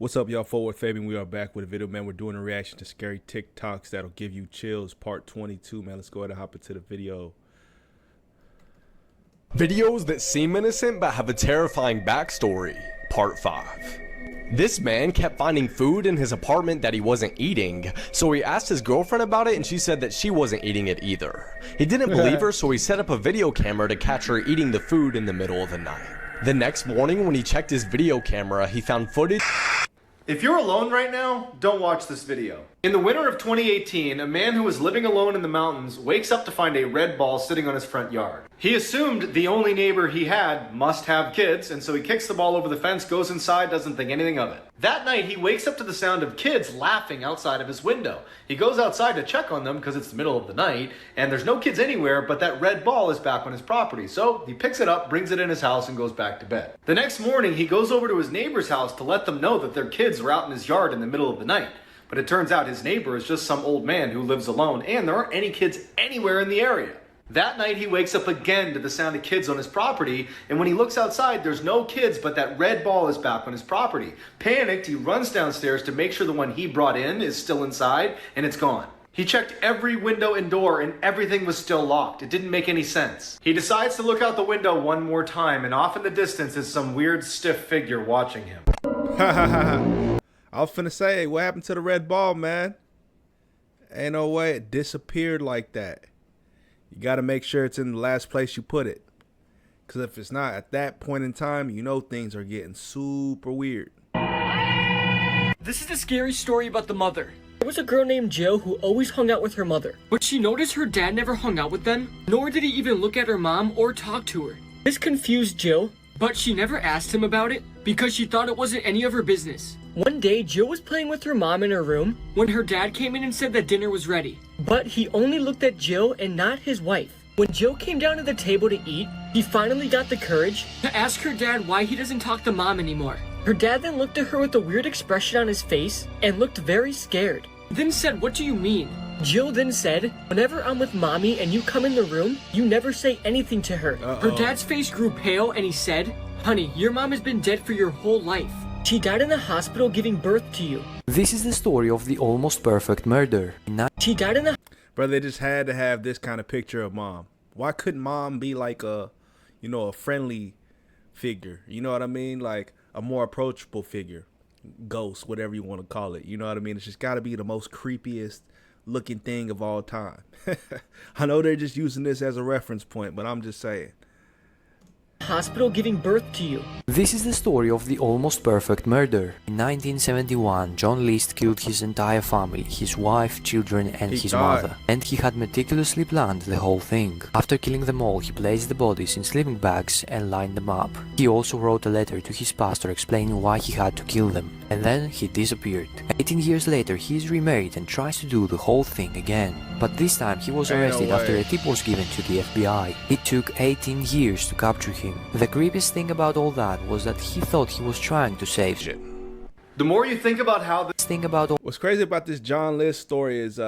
What's up, y'all? Forward Fabian. We are back with a video, man. We're doing a reaction to scary TikToks that'll give you chills, part 22, man. Let's go ahead and hop into the video. Videos that seem innocent but have a terrifying backstory, part 5. This man kept finding food in his apartment that he wasn't eating, so he asked his girlfriend about it and she said that she wasn't eating it either. He didn't believe her, so he set up a video camera to catch her eating the food in the middle of the night. The next morning when he checked his video camera, he found footage. If you're alone right now, don't watch this video. In the winter of 2018, a man who was living alone in the mountains wakes up to find a red ball sitting on his front yard. He assumed the only neighbor he had must have kids, and so he kicks the ball over the fence, goes inside, doesn't think anything of it. That night, he wakes up to the sound of kids laughing outside of his window. He goes outside to check on them because it's the middle of the night, and there's no kids anywhere, but that red ball is back on his property. So he picks it up, brings it in his house, and goes back to bed. The next morning, he goes over to his neighbor's house to let them know that their kids were out in his yard in the middle of the night. But it turns out his neighbor is just some old man who lives alone, and there aren't any kids anywhere in the area. That night, he wakes up again to the sound of kids on his property, and when he looks outside, there's no kids, but that red ball is back on his property. Panicked, he runs downstairs to make sure the one he brought in is still inside, and it's gone. He checked every window and door, and everything was still locked. It didn't make any sense. He decides to look out the window one more time, and off in the distance is some weird, stiff figure watching him. I was finna say, what happened to the red ball, man? Ain't no way it disappeared like that. You gotta make sure it's in the last place you put it. Because if it's not at that point in time, you know things are getting super weird. This is a scary story about the mother. There was a girl named Jill who always hung out with her mother, but she noticed her dad never hung out with them, nor did he even look at her mom or talk to her. This confused Jill, but she never asked him about it because she thought it wasn't any of her business. One day, Jill was playing with her mom in her room when her dad came in and said that dinner was ready. But he only looked at Jill and not his wife. When Jill came down to the table to eat, he finally got the courage to ask her dad why he doesn't talk to mom anymore. Her dad then looked at her with a weird expression on his face and looked very scared. Then said, "What do you mean?" Jill then said, "Whenever I'm with mommy and you come in the room, you never say anything to her." Her dad's face grew pale and he said, "Honey, your mom has been dead for your whole life. She died in the hospital giving birth to you." This is the story of the almost perfect murder. She died in the... Bro, they just had to have this kind of picture of mom. Why couldn't mom be like a friendly figure? You know what I mean? Like a more approachable figure. Ghost, whatever you want to call it. You know what I mean? It's just got to be the most creepiest looking thing of all time. I know they're just using this as a reference point, but I'm just saying. Hospital giving birth to you. This is the story of the almost perfect murder. In 1971, John List killed his entire family, his wife, children and his mother. And he had meticulously planned the whole thing. After killing them all, he placed the bodies in sleeping bags and lined them up. He also wrote a letter to his pastor explaining why he had to kill them. And then he disappeared. 18 years later, he is remarried and tries to do the whole thing again. But this time he was arrested after a tip was given to the FBI. It took 18 years to capture him. The creepiest thing about all that was that he thought he was trying to save shit. The more you think about how this Thing about all What's crazy about this John List story is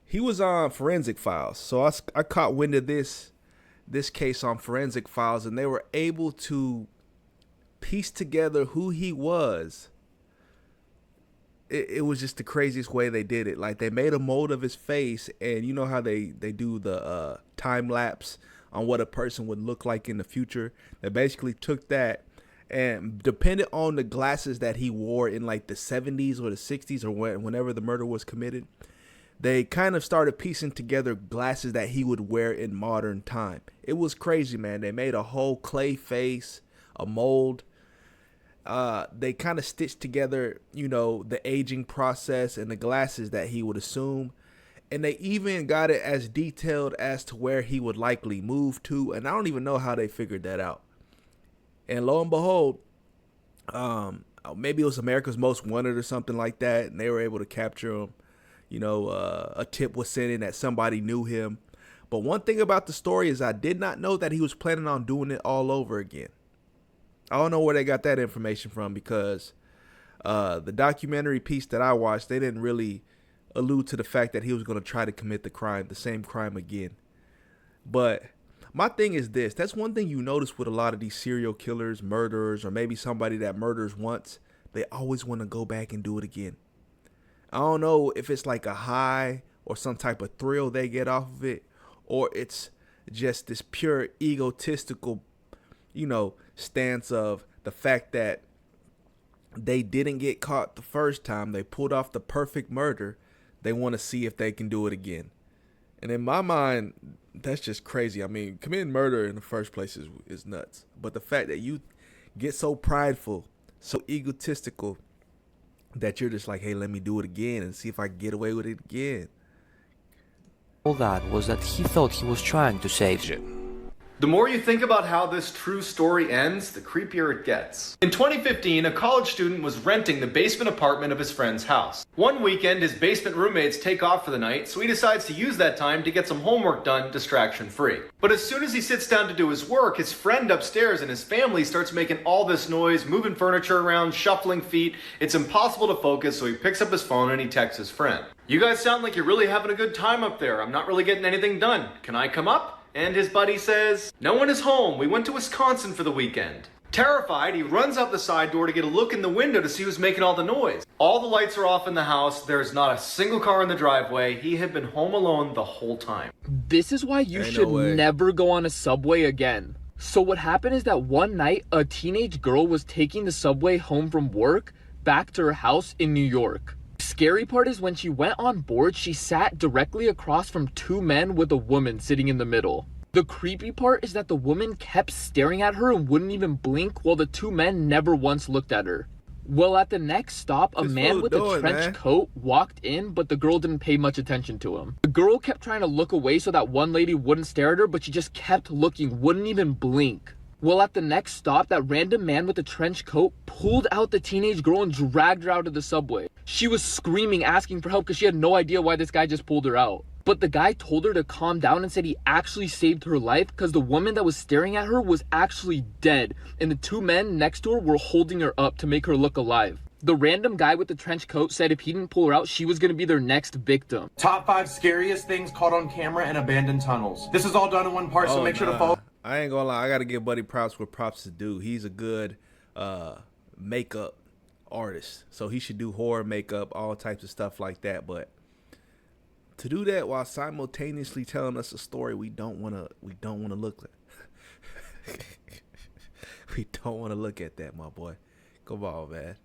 he was on Forensic Files. So I caught wind of this case on Forensic Files, and they were able to piece together who he was. It was just the craziest way they did it. Like, they made a mold of his face, and you know how they do the time lapse on what a person would look like in the future. They basically took that, and depending on the glasses that he wore in like the 70s or the 60s or whenever the murder was committed, they kind of started piecing together glasses that he would wear in modern time. It was crazy, man. They made a whole clay face, a mold. They kind of stitched together, the aging process and the glasses that he would assume. And they even got it as detailed as to where he would likely move to. And I don't even know how they figured that out. And lo and behold, maybe it was America's Most Wanted or something like that. And they were able to capture him. A tip was sent in that somebody knew him. But one thing about the story is I did not know that he was planning on doing it all over again. I don't know where they got that information from, because the documentary piece that I watched, they didn't really allude to the fact that he was going to try to commit the same crime again. But my thing is this. That's one thing you notice with a lot of these serial killers, murderers, or maybe somebody that murders once they always want to go back and do it again. I don't know if it's like a high or some type of thrill they get off of it, or it's just this pure egotistical, stance of the fact that they didn't get caught the first time. They pulled off the perfect murder. They want to see if they can do it again. And in my mind, that's just crazy. I mean, committing murder in the first place is nuts. But the fact that you get so prideful, so egotistical, that you're just like, hey, let me do it again and see if I can get away with it again. All that was that he thought he was trying to save Shit. The more you think about how this true story ends, the creepier it gets. In 2015, a college student was renting the basement apartment of his friend's house. One weekend, his basement roommates take off for the night, so he decides to use that time to get some homework done distraction-free. But as soon as he sits down to do his work, his friend upstairs and his family starts making all this noise, moving furniture around, shuffling feet. It's impossible to focus, so he picks up his phone and he texts his friend. "You guys sound like you're really having a good time up there. I'm not really getting anything done. Can I come up?" And his buddy says, "No one is home. We went to Wisconsin for the weekend." Terrified, he runs out the side door to get a look in the window to see who's making all the noise. All the lights are off in the house. There's not a single car in the driveway. He had been home alone the whole time. This is why you should never go on a subway again. So what happened is that one night, a teenage girl was taking the subway home from work back to her house in New York. Scary part is when she went on board, she sat directly across from two men with a woman sitting in the middle. The creepy part is that the woman kept staring at her and wouldn't even blink, while the two men never once looked at her. Well, at the next stop, a man with a trench coat walked in, but the girl didn't pay much attention to him. The girl kept trying to look away so that one lady wouldn't stare at her, but she just kept looking, wouldn't even blink. Well, at the next stop, that random man with the trench coat pulled out the teenage girl and dragged her out of the subway. She was screaming, asking for help because she had no idea why this guy just pulled her out. But the guy told her to calm down and said he actually saved her life because the woman that was staring at her was actually dead, and the two men next to her were holding her up to make her look alive. The random guy with the trench coat said if he didn't pull her out, she was going to be their next victim. Top 5 scariest things caught on camera in abandoned tunnels. This is all done in one part, so make sure to follow. I ain't gonna lie, I gotta give Buddy props where props is due. He's a good makeup artist, so he should do horror makeup, all types of stuff like that. But to do that while simultaneously telling us a story we don't wanna look at. We don't wanna look at that, my boy. Come on, man.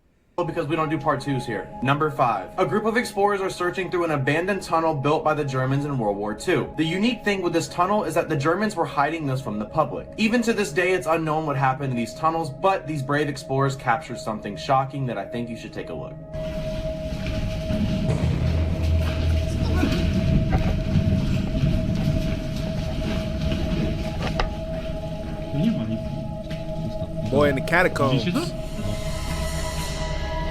Because we don't do part 2s here. Number 5. A group of explorers are searching through an abandoned tunnel built by the Germans in World War II. The unique thing with this tunnel is that the Germans were hiding this from the public. Even to this day, it's unknown what happened in these tunnels, but these brave explorers captured something shocking that I think you should take a look. Boy in the catacombs.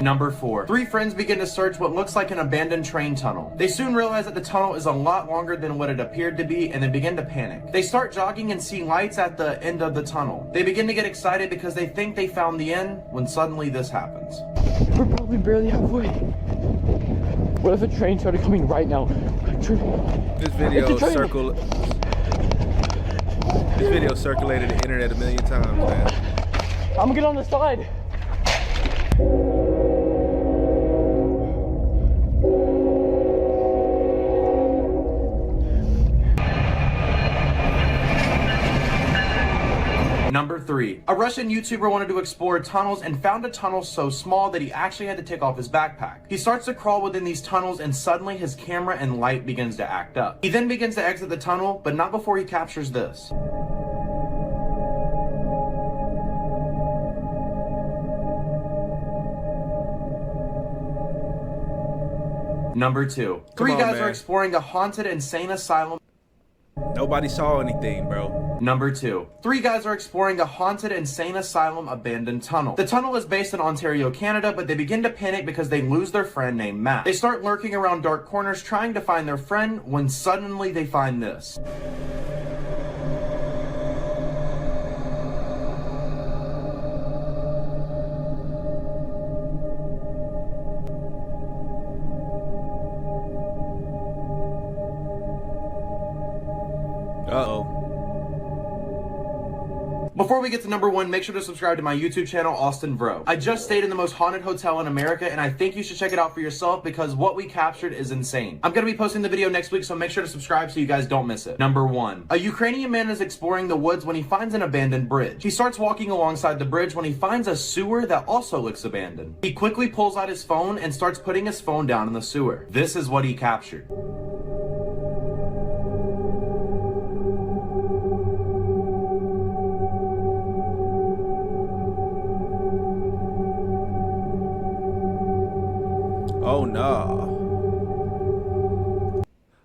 Number 4. 3 friends begin to search what looks like an abandoned train tunnel. They soon realize that the tunnel is a lot longer than what it appeared to be, and they begin to panic. They start jogging and see lights at the end of the tunnel. They begin to get excited because they think they found the end, when suddenly this happens. We're probably barely halfway. What if a train started coming right now? This video circulated the internet a million times, man. I'm gonna get on the side. Number 3. A Russian YouTuber wanted to explore tunnels and found a tunnel so small that he actually had to take off his backpack. He starts to crawl within these tunnels and suddenly his camera and light begins to act up. He then begins to exit the tunnel, but not before he captures this. Number 2. Three guys are exploring a haunted insane asylum. Nobody saw anything, bro. Number 2. 3 guys are exploring a haunted insane asylum abandoned tunnel. The tunnel is based in Ontario, Canada, but they begin to panic because they lose their friend named Matt. They start lurking around dark corners trying to find their friend when suddenly they find this. Before we get to number 1, make sure to subscribe to my YouTube channel, Austin Vro. I just stayed in the most haunted hotel in America, and I think you should check it out for yourself because what we captured is insane. I'm gonna be posting the video next week, so make sure to subscribe so you guys don't miss it. Number 1. A Ukrainian man is exploring the woods when he finds an abandoned bridge. He starts walking alongside the bridge when he finds a sewer that also looks abandoned. He quickly pulls out his phone and starts putting his phone down in the sewer. This is what he captured. Oh no.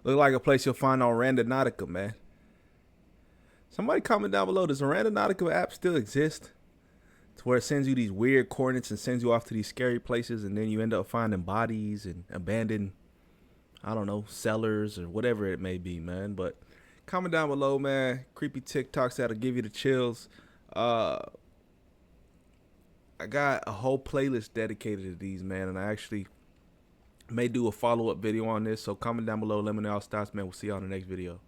Look like a place you'll find on Randonautica, man. Somebody comment down below, does a Randonautica app still exist? To where it sends you these weird coordinates and sends you off to these scary places, and then you end up finding bodies and abandoned, I don't know, cellars or whatever it may be, man. But comment down below, man. Creepy TikToks that'll give you the chills. I got a whole playlist dedicated to these, man, and I actually may do a follow-up video on this. So comment down below, let me know your thoughts, man. We'll see you on the next video.